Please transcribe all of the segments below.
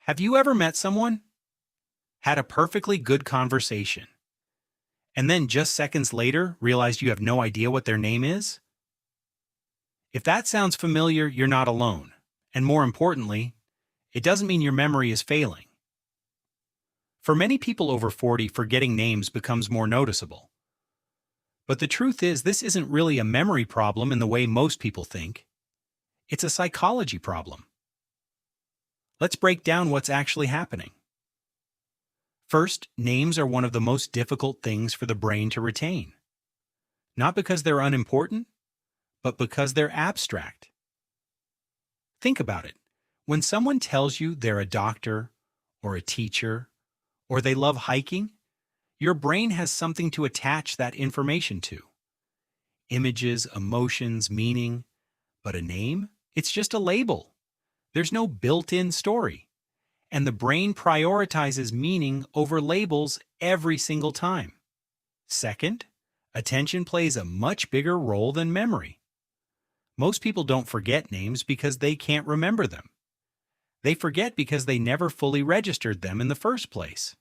Have you ever met someone, had a perfectly good conversation, and then just seconds later realized you have no idea what their name is? If that sounds familiar, you're not alone. And more importantly, it doesn't mean your memory is failing. For many people over 40, forgetting names becomes more noticeable. But the truth is, this isn't really a memory problem in the way most people think. It's a psychology problem. Let's break down what's actually happening. First, names are one of the most difficult things for the brain to retain. Not because they're unimportant, but because they're abstract. Think about it. When someone tells you they're a doctor, or a teacher, or they love hiking, your brain has something to attach that information to. Images, emotions, meaning. But a name? It's just a label. There's no built-in story. And the brain prioritizes meaning over labels every single time. Second, attention plays a much bigger role than memory. Most people don't forget names because they can't remember them. They forget because they never fully registered them in the first place.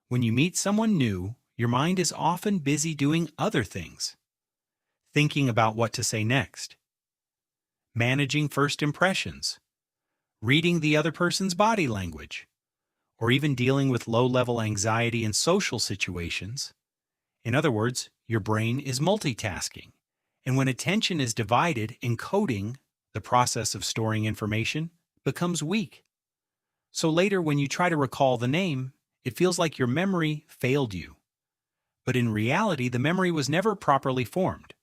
When you meet someone new, your mind is often busy doing other things. Thinking about what to say next. Managing first impressions. Reading the other person's body language. Or even dealing with low-level anxiety in social situations. In other words, your brain is multitasking. And when attention is divided, encoding, the process of storing information, becomes weak. So later, when you try to recall the name, it feels like your memory failed you. But in reality, the memory was never properly formed.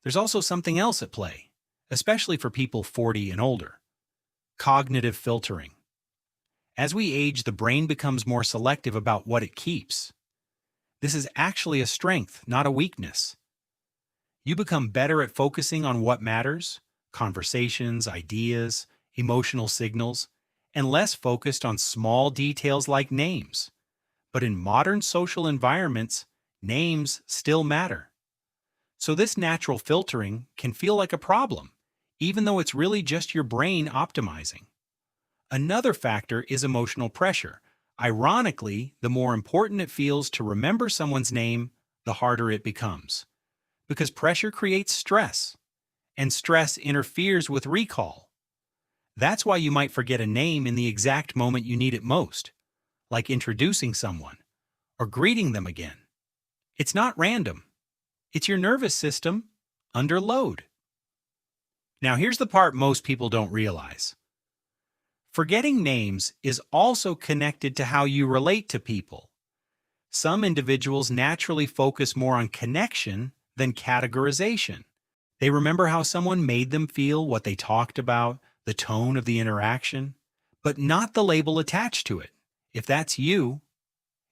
There's also something else at play, especially for people 40 and older. Cognitive filtering. As we age, the brain becomes more selective about what it keeps. This is actually a strength, not a weakness. You become better at focusing on what matters, conversations, ideas, emotional signals, and less focused on small details like names. But in modern social environments, names still matter. So this natural filtering can feel like a problem, even though it's really just your brain optimizing. Another factor is emotional pressure. Ironically, the more important it feels to remember someone's name, the harder it becomes. Because pressure creates stress, and stress interferes with recall. That's why you might forget a name in the exact moment you need it most, like introducing someone or greeting them again. It's not random. It's your nervous system under load. Now here's the part most people don't realize. Forgetting names is also connected to how you relate to people. Some individuals naturally focus more on connection than categorization. They remember how someone made them feel, what they talked about, the tone of the interaction, but not the label attached to it. If that's you,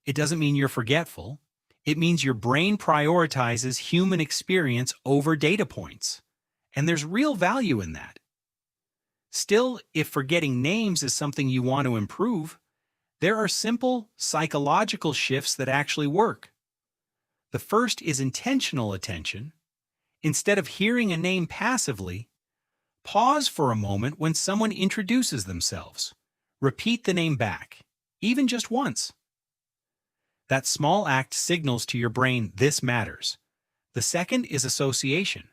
it doesn't mean you're forgetful. It means your brain prioritizes human experience over data points. And there's real value in that. Still, if forgetting names is something you want to improve, there are simple psychological shifts that actually work. The first is intentional attention. Instead of hearing a name passively, pause for a moment when someone introduces themselves. Repeat the name back, even just once. That small act signals to your brain this matters. The second is association.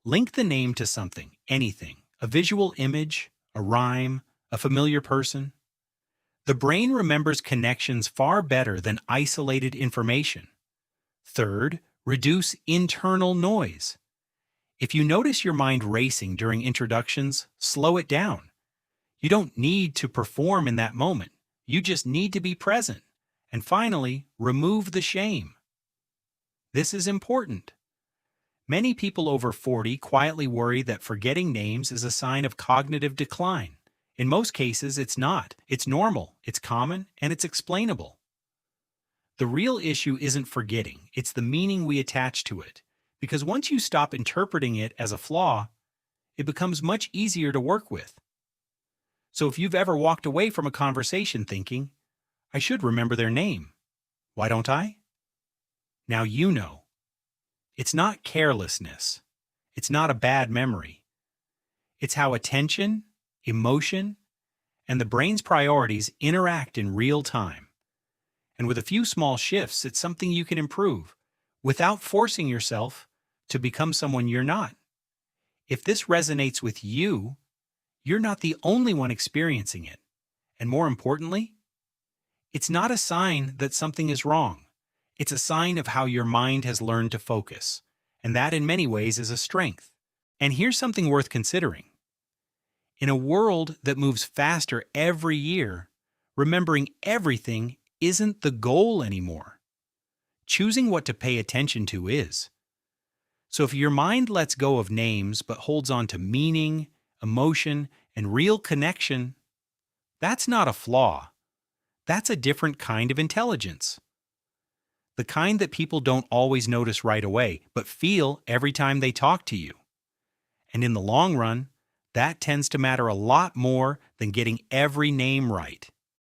Link the name to something, anything, a visual image, a rhyme, a familiar person. The brain remembers connections far better than isolated information. Third, reduce internal noise. If you notice your mind racing during introductions, slow it down. You don't need to perform in that moment. You just need to be present. And finally, remove the shame. This is important. Many people over 40 quietly worry that forgetting names is a sign of cognitive decline. In most cases, it's not. It's normal, it's common, and it's explainable. The real issue isn't forgetting, it's the meaning we attach to it. Because once you stop interpreting it as a flaw, it becomes much easier to work with. So if you've ever walked away from a conversation thinking, I should remember their name. Why don't I? Now you know. It's not carelessness. It's not a bad memory. It's how attention, emotion, and the brain's priorities interact in real time. And with a few small shifts, it's something you can improve without forcing yourself to become someone you're not. If this resonates with you, you're not the only one experiencing it. And more importantly, it's not a sign that something is wrong. It's a sign of how your mind has learned to focus. And that in many ways is a strength. And here's something worth considering. In a world that moves faster every year, remembering everything isn't the goal anymore. Choosing what to pay attention to is. So if your mind lets go of names but holds on to meaning, emotion, and real connection, that's not a flaw. That's a different kind of intelligence. The kind that people don't always notice right away, but feel every time they talk to you. And in the long run, that tends to matter a lot more than getting every name right.